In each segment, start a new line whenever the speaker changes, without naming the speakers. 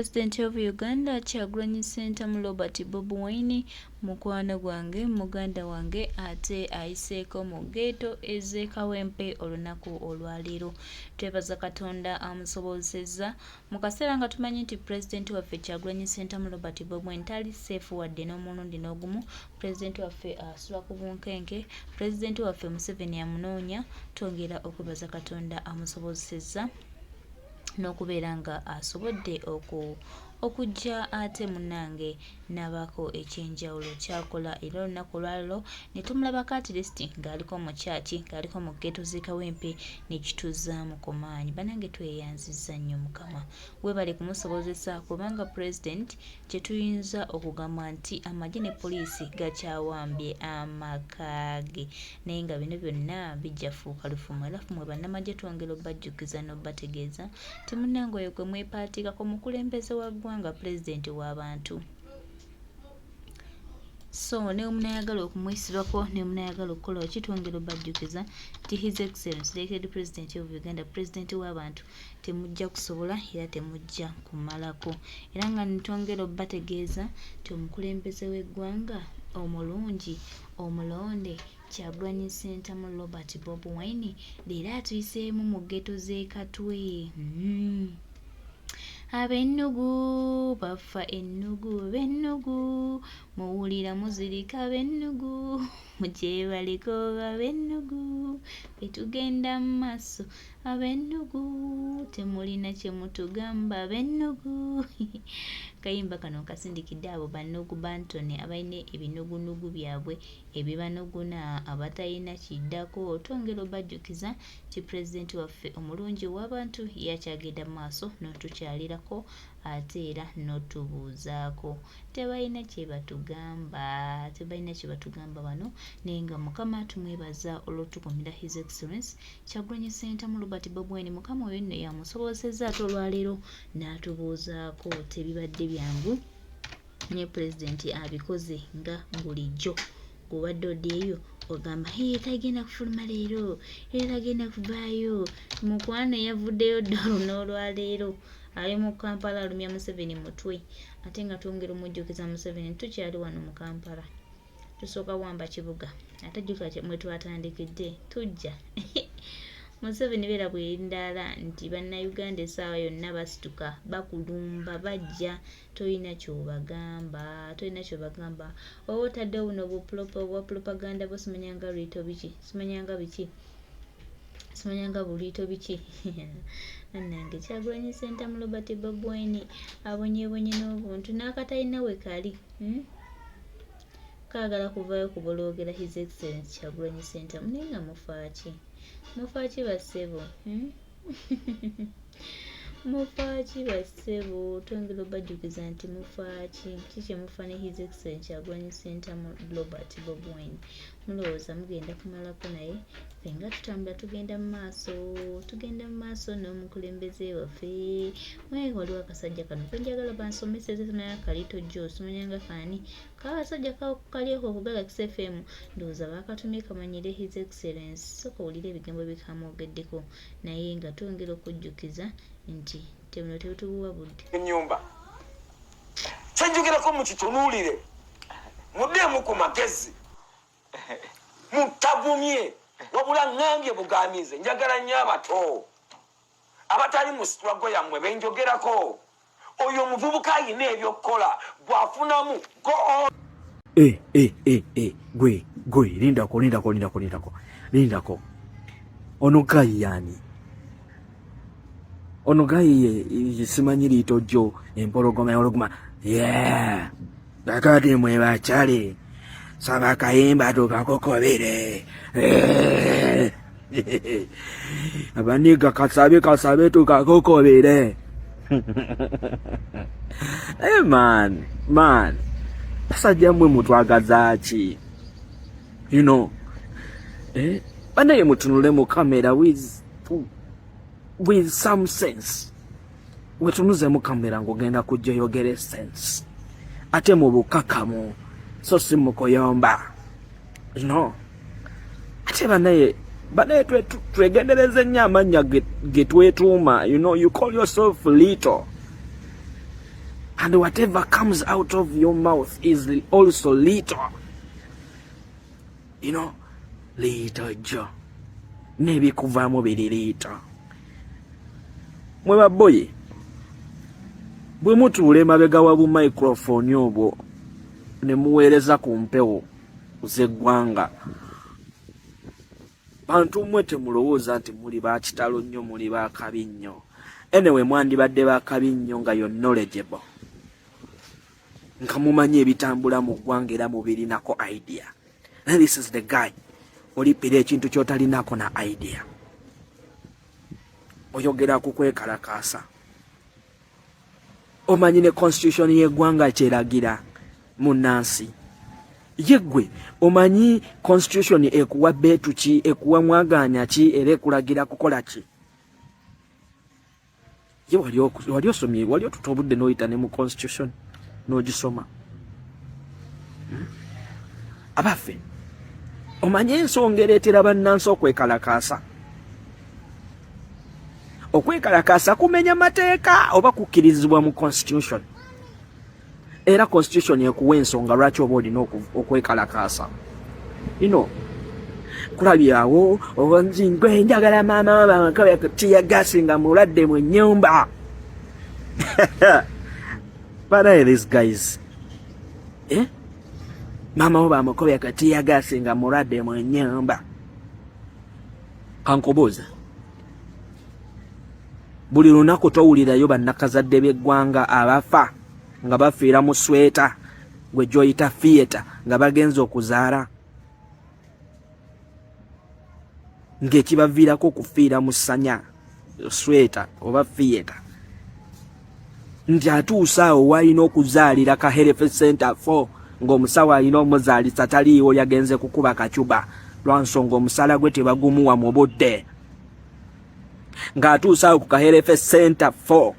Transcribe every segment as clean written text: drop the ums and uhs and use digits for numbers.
President of Uganda Kyagulanyi Ssentamu Robert Bobi Wine mukwano gwange muganda wange ate Ayiseko mu Ghetto eze Kawempe olunaku olwaleero. Twebaza Katonda amusobozesezza mu kaseera nga tumanyi nti President waffe Kyagulanyi Ssentamu Robert Bobi Wine tali safe wadde n'omulundi n'ogumu. President waffe asula ku bunkenke, President waffe Museveni amunoonya. Twongera okwebaza Katonda amusobozesezza n'okubeera nga asobodde okujja ate munnange n'abaako ekyenjawulo kyakola era olunaku olwaleero ne tumulabako at least ng'aliko mu kyaki ng'aliko mu Ghetto z'e Kawempe ne kituzaamu ku maanyi. Bannange tweyanzizza nnyo Mukama, weebale kumusobozesa kubanga President kye tuyinza okugamba nti amagye ne poliisi gakyawambye amaka ge, naye nga bino byonna bijja fuuka lufumu. Era mmwe bannamagye twongera obbajjukiza n'obbategeeza ti munnange oyo gwe mwepaatikako mukulembeze wa ggwanga, President w'abantu. So ne omunayagala okumwisibako ne omunayagala okukola kitwongera obbajjukiza ti His Excellency Elected President of Uganda, President w'abantu temujja kusobola era temujja kumalako. Era nga nitwongera obbategeeza ti omukulembeze w'eggwanga omulungi omulonde Kyagulanyi Ssentamu Robert Bobi Wine leero atuyiseemu mu Ghetto z'e Katwe. Ab'ennugu bafa ennugu, b'ennugu muwulira muzirika, b'ennugu mugyebaleko, ab'ennugu betugenda mu maaso, ab'ennugu temulina kye mutugamba, ab'ennugu. Kayimba kano kasindikidde abo bannugu bantone abalina ebinugunugu byabwe ebibanuguna abatalina kiddako. Twongera obbajjukiza ti President waffe omulungi w'abantu yakyagenda mu maaso n'otukyalirako ate era n'otubuuzaako. Tebalina kye batugamba, tebalina kye batugamba bano, naye nga Mukama tumwebaza olw'otukumira His Excellency Kyagulanyi Ssentamu Robert Bobi Wine. Mukama oyo nno yamusobozesezza ate olwaleero n'atubuuzaako. Tebibadde byangu ne President abikoze nga bulijjo. Gubadde oddeeyo ogamba tagenda kufuluma leero, tagenda kuvaayo. Mukwano yavuddeyo dda n'olwaleero ali mu Kampala alumya Museveni mutwe, ate nga twongera omujjukiza Museveni tukyali wano mu Kampala. Tusooka wamba kibuga atajjuka mwe twatandikidde tujja Museveni beera bwerindaala nti bannayuganda essaawa yonna basituka bakulumba bajja, tolina kyobagamba, tolina kyobagamba. Oba otaddewo buno obwa propaganda bwo simanyanga luyito biki, simanyanga biki, simanyanga buluyito biki. Nannange Kyagulanyi Ssentamu Robert Bobi Wine abonyeebonye n'obuntu n'akatalina we kali. Kaagala kuvaayo kuboloogera His Excellency Kyagulanyi Ssentamu, naye nga mufaaki? Mufaaki bassebo? Mufaaki bassebo? Twongera obbajjukiza nti mufaaki? Kiki mufa ne His Excellency Kyagulanyi Ssentamu Robert Bobi Wine? Mulowooza mugenda kumalako naye? Fenga tutambula tugenda mu maaso n'omukulembeze waffe. Mwe waliwo akasajja kano kenjagala bansomeseze naye kalito jo simanyanga kaani. Kabasajja kalyeko okugalakisa FM ndowooza baakatumye kamanyire His Excellency. Sooka owulire ebigambo byekamwogeddeko naye nga twongera okujjukiza nti tebuno tebutubuwa budde.
Ennyumba kyenjogerako mukitunuulire muddemu ku magezi mutavumye wabula ngambye bugaamize. Njagala nnyo abato abatali mu sitwago yammwe benjogerako. Oyo omuvubuka ayina ebyokukola bwafunamu go on. Gwe lindako ono gayi yani, ono gayi simanyi liito jjo empologoma kakati mwe bakyale saba kayimba tukakokobere abaniga kasabe tukakokobere. Hey man basajja mmwe mutwagaza ki? You know, banaye mutunule mu kamera with some sense. Wetunuze mu kamera ngogenda kujja yogere sense ate mu bukakamu so si mukuyomba. You know, ate banaye twegendereze nnyo amannya ge twetuuma. You know, you call yourself little.
And whatever comes out of your mouth is also little. You know, little jo. Nebi kuvamo bili little. Mwewa boy. Bwe mutuule mabega wa bu microphone obwo ne muweereza ku mpewo z'eggwanga. Bantu mmwe temulowooza nti muli ba kitalo nnyo, muli ba kabi nnyo. Anyway, mwandibadde ba kabi nnyo nga you're knowledgeable. Nga mumanyi ebitambula mu ggwanga era mubirinako idea. And this is the guy. Olipira ekintu ky'otalinako na idea. Oyogera ku kwekalakaasa. Omanyi ne constitution y'eggwanga kyeragira munnansi. Yegwe omanyi constitution ekuwa betu ki, ekuwa mwaganya ki, era ekulagira kukola ki? Ye wali osomye, wali otutobudde n'oyita ne mu constitution n'ogisoma. Abaffe omanyi ensonga ereetera bannansi okwekalakaasa. Okwekalakaasa kumenya mateeka oba kukkirizibwa mu constitution. Era constitution ekuwa ensonga lwaki oba olina okwekalakaasa. Kulabyawo ngwe njagala maama wabankabe kutiya gasi nga mulwadde mu nnyumba. But these guys. Mama wabamukobe katiya gasi nga mulwadde mu nnyumba. Kankoboza. Buli lunaku towulirayo bannakazadde b'eggwanga abafa nga bafiira mu sweta gwe gy'oyita theatre nga bagenza okuzaala. Ng'ekibaviirako okufiira mu ssanya sweta oba theatre. Nti atuusa awo walina okuzaalira ka health center 4 ng'omusawo alina omuzaalisa taliiwo yagenze kukuba kacuba lwa nsonga omusala gwe tebagumuwa mu budde. Ng'atuusa awo ku ka health center 4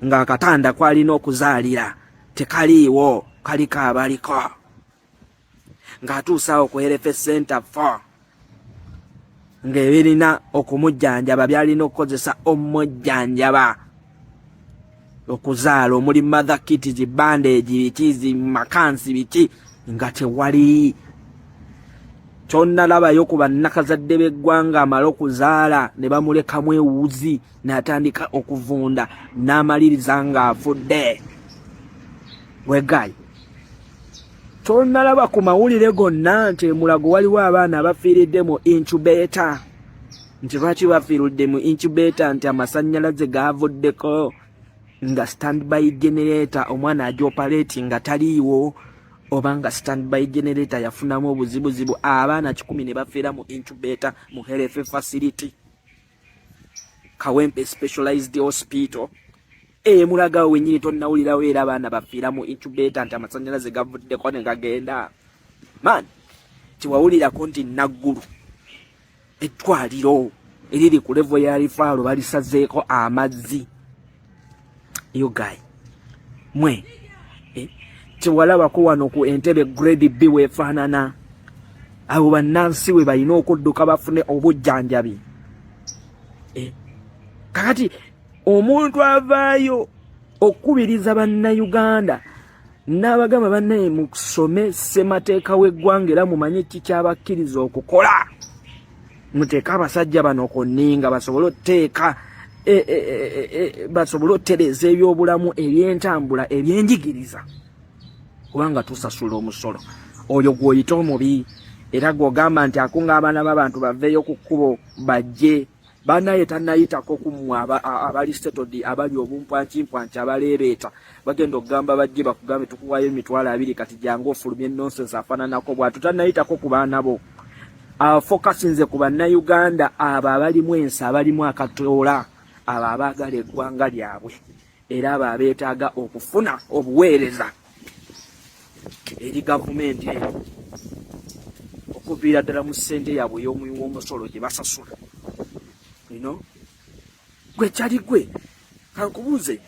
ng'akatanda kwalina okuzaalira tekaliiwo kali kaabaliko. Ng'atuusa awo ku health center 4 ng'ebirina okumujjanjaba byalina okukozesa omujjanjaba okuzaala omuli mother kit, bandage biki, makansi biki nga tewali. Kyonna labayo ku bannakazadde b'eggwanga amala okuzaala ne bamulekamu ewuzi n'atandika okuvunda n'amaliriza ng'afudde. Wegayi kyonna laba ku mawulire gonna nti Mulago waliwo abaana abafiiridde mu incubator. Nti lwaki bafiiridde mu incubator? Nti amasannyalaze gaavuddeko nga standby generator omwana agyoperate nga taliiwo, oba nga standby generator yafunamu obuzibuzibu. Abaana 10 ne bafiira mu incubator mu health facility Kawempe specialized hospital. Mulaga wenyini tonnawulirawo era abaana bafiira mu incubator nti amasannyalaze gavuddeko ne gagenda. Man, tiwawulirako nti Naggulu eddwaliro eriri ku level ya rifaalo balisazeeko amazzi. You guy mwe tiwalabako wano ku Entebbe grade B weefaanana. Abo bannansi we balina okudduka bafune obujjanjabi. Kakati omuntu avaayo okubiriza bannayuganda n'abagamba bannaye musome ssemateeka w'eggwanga era mumanye ki kyabakkiriza okukola. Muteeka abasajja bano ku nninga basobole otteeka basobole ottereza ebyobulamu eby'entambula ebyenjigiriza kubanga tusasula omusolo. Oyo gw'oyita omubi era gw'ogamba nti akunga abaana b'abantu baveeyo ku kkubo bajje. Banaye tannayitako kumwa abali settled abali obumpwankimpwanki abaleereeta bagenda okugamba bajje bakugambe tukuwayo $20 kati jangu ofulumye nonsense afaananako bwatu. Tannayitako ku baana bo. Focusinze ku bannayuganda abo abalimu ensi abalimu akatoola abo abaagala eggwanga lyabwe era abo abeetaaga okufuna obuweereza eri gavumenti eyo okuviira ddala mu ssente yaabwe ey'omuwi w'omusolo gye basasula. Gwe kyali gwe kankubuuze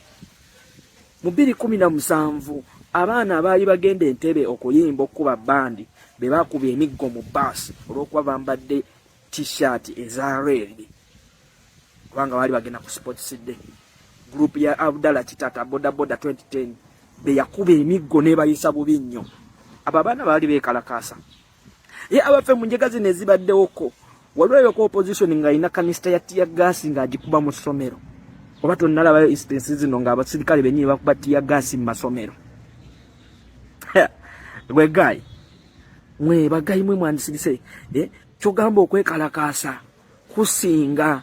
mu 2017 abaana abaali bagenda Entebbe okuyimba okuba bandi be bakuba emiggo mu baasi olw'okuba bambadde t-shirt eza red kubanga baali bagenda ku sports day. Group ya Abdallah Kitata boda 2010 beyakuba emiggo ne bayisa bubi nnyo. Abo abaana baali beekalakaasa. Ye abaffe mu njega zino ezibaddewoko waliwo ko opposition nga ina kanista ya tia gas nga agikuba mu ssomero. Oba tonnalabayo instances zino nga abasirikale bennyini bakuba tia gas mu masomero. Gwe guy mwe bagayi mwe mwandisirise kyogamba okwekalakaasa kusinga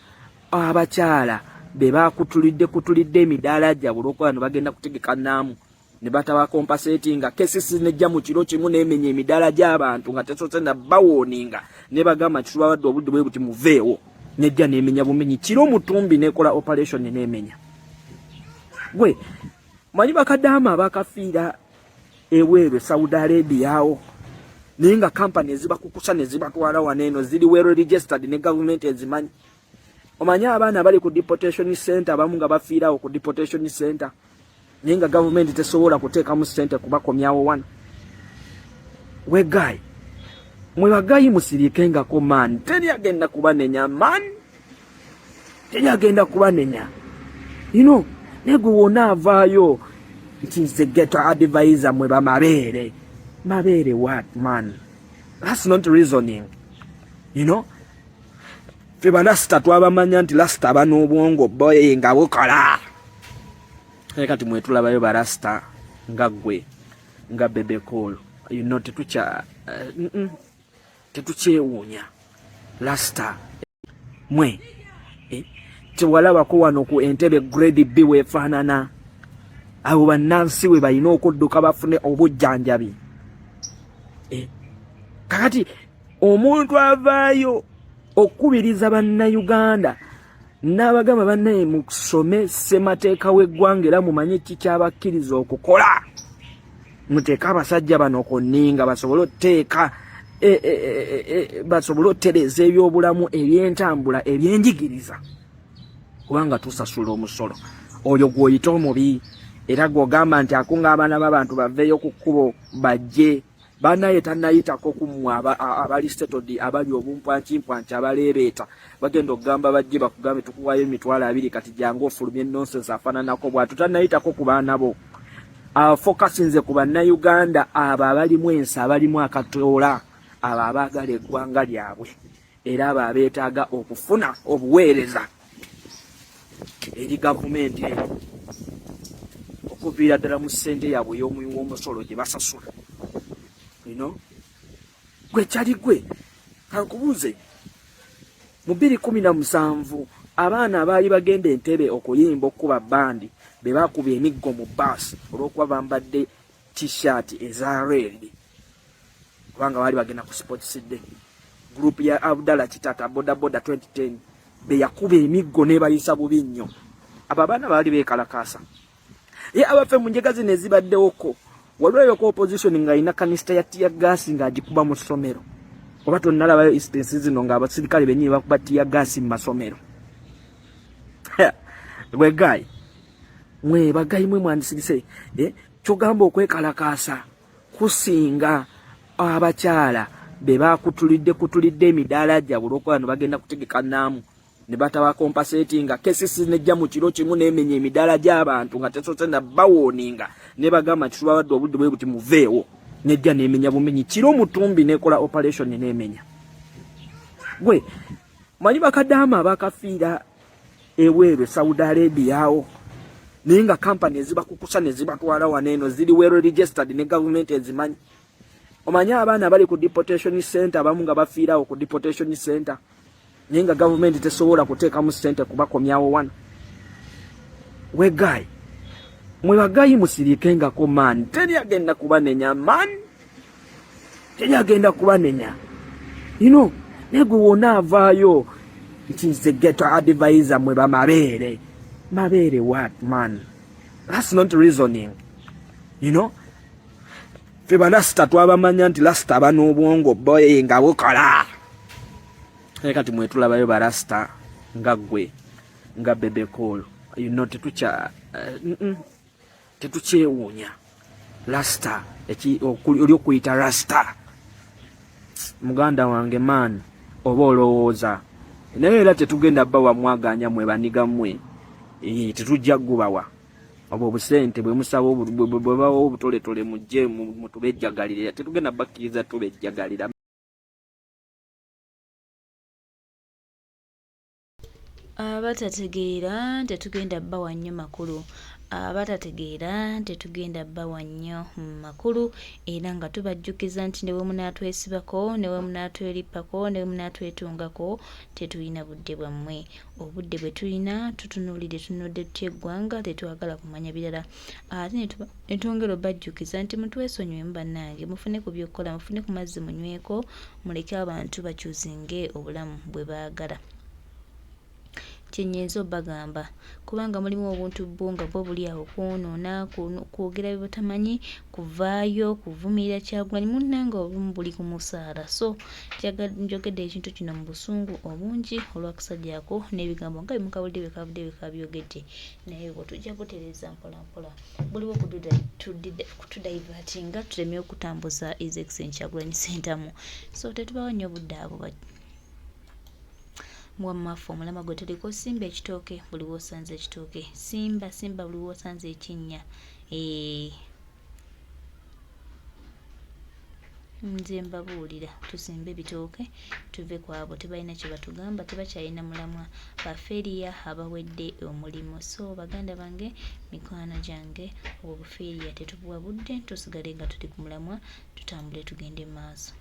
abakyala be bakutulidde emidaala gyabwe olw'okuba bagenda kutegeka naamu ne bataba compensatinga cases nejja mu kiro kimu n'emenya emidaala gy'abantu nga tesoose na bawoninga ne bagamba kitulabadde obudde bwe buti muveewo nejja n'emenya bumenyi kiro mutumbi n'ekola operation n'emenya. Gwe manyi bakadaama bakafiira eweerwe Saudi Arabia awo naye nga company ezibakukusa ne zibatwala waneeno ziri well registered ne government ezimanyi. Omanyi abaana bali ku deportation center abamu nga bafiirawo ku deportation center naye nga government tesobola kuteekamu ssente kubakomyawo wano. We guy mwe bagayi musiriikengako man, teri agenda kubanenya man, teri agenda kubanenya naye gwe wonna avaayo nti nze ghetto advisor mwe bamabeere. Mabeere what man? That's not reasoning. Fe balasita twabamanya nti lasita aba n'obwongo boye nga bukola. Kati mwe tulabayo balasita nga gwe nga bebe cool. Tetukyewuunya lasita mwe tewalabako wano ku Entebbe grade B weefaanana. Abo bannansi we balina okudduka bafune obujjanjabi. Kakati omuntu avaayo okubiriza bannayuganda n'abagamba bannaye musome ssemateeka w'eggwanga era mumanye kikyabakkiriza okukola. Muteeka abasajja bano ku nninga basobole otereeza ebyobulamu eby'entambula ebyenjigiriza kubanga tusasula omusolo. Oyo gw'oyita omubi era gw'ogamba nti akunga abaana b'abantu baveeyo ku kkubo bajje. Banaye tannayitako kumwa abali settled abali obumpwankimpanki abaleebeeta bagenda okugamba bajje bakugambe tukuwayo $20 kati jangu ofulumye nonsense afaananako bwatu. Tannayitako ku baana bo. Focusinze ku bannayuganda abo abalimu ensi abalimu akatoola abo abaagala eggwanga lyabwe era abo abeetaaga okufuna obuweereza eri gavumenti okuviira ddala mu ssente yaabwe y'omusolo gye basasula. Gwe kyali gwe kankubuuze mu 2017 abaana abaali bagenda Entebbe okuyimba okuba bandi be bakuba emiggo mu baasi olw'okuba bambadde t-shirt eza red kubanga baali bagenda ku sports day. Group ya Abdallah Kitata boda 2010 be yakuba emiggo ne bayisa bubi nnyo. Abo abaana baali beekalakaasa. Ye abaffe mu njega zino ezibaddewoko waliwo ko opposition nga ina kanista ya tia gas nga agikuba mu ssomero. Oba tonnalabayo instances zino nga abasirikale bennyini bakuba tia gas mu masomero. Gwe guy mwe bagayi mwe mwandisirise kyogamba okwekalakaasa kusinga abakyala be bakutulidde emidaala gyabwe olw'okuba bagenda kutegeka naamu ne bataba compensatinga cases nejja mu kiro kimu n'emenya emidaala gy'abantu nga tesoose na bawoninga ne bagamba kitulabadde obudde bwe buti muveewo nejja n'emenya bumenyi kiro mutumbi n'ekola operation n'emenya. Gwe manyi bakadaama bakafiira eweerwe Saudi Arabia awo naye nga company ezibakukusa ne zibatwala waneeno ziri well registered ne government ezimanyi. Omanyi abaana bali ku deportation center abamu nga bafiirawo ku deportation center naye nga government tesobola kuteekamu ssente kubakomyawo wano. We guy mwe bagayi musiriikengako man, teri agenda kubanenya man, teri agenda kubanenya. Naye gwe wonna avaayo nti nze ghetto advisor mwe bamabeere. Mabeere what man? That's not reasoning. Fe balasita twabamanya nti lasita aba n'obwongo boye nga bukola. Kati mwe tulabayo balasita nga gwe nga bebe cool. Tetukyewuunya lasita oli okuyita lasita muganda wange man oba olowooza naye era tetugenda bawa mwaganya mwe baniga mmwe tetujja gubawa abo obusente bwe musaba bwe bawo obutoletole mujje mutubejjagalire tetugenda bakkiriza tubejjagalira.
Abatategeera tetugenda bbawa nnyo makulu. Abatategeera tetugenda bbawa nnyo makulu era nga tubajjukiza nti ne bwe munaatwesibako ne bwe munaatwerippako ne bwe munaatwetungako tetulina budde bwammwe. Obudde bwe tulina tutunuulire tunudde tutya eggwanga tetwagala kumanya birala. Ate ne twongera obajjukiza nti mutwesonyiwemu bannange, mufune ku by'okukola, mufune ku mazzi munyweko, muleke abantu bakyuzinge obulamu bwe baagala. Kyennyinza obbagamba kubanga mulimu obuntu bwo nga bwo buli awo kwonoona, kwogera bye batamanyi, kuvaayo, kuvumirira Kyagulanyi, munnange obumu buli ku musaala. So njogedde ekintu kino mu busungu obungi olw'akasajja ako n'ebigambo nga bimukabudde bikabyogedde, naye bwe tujja butereeza mpola mpola buliwo kutudaivatinga tuleme okutambuza His Excellency Kyagulanyi Ssentamu. So tetubawa nnyo budde abo mwammafe omulama gwe tuliko. Simba ekitooke buli w'osanze ekitooke, simba buli w'osanze ekinnya. Nze mbabuulira tusimbe ebitooke tuve ku abo tebalina kye batugamba, tebakyalina mulamwa, bafeeriya abawedde omulimu. So baganda bange, mikwano gyange, obufeeriya tetubuwa budde, tusigale nga tuli ku mulamwa, tutambule tugende maaso.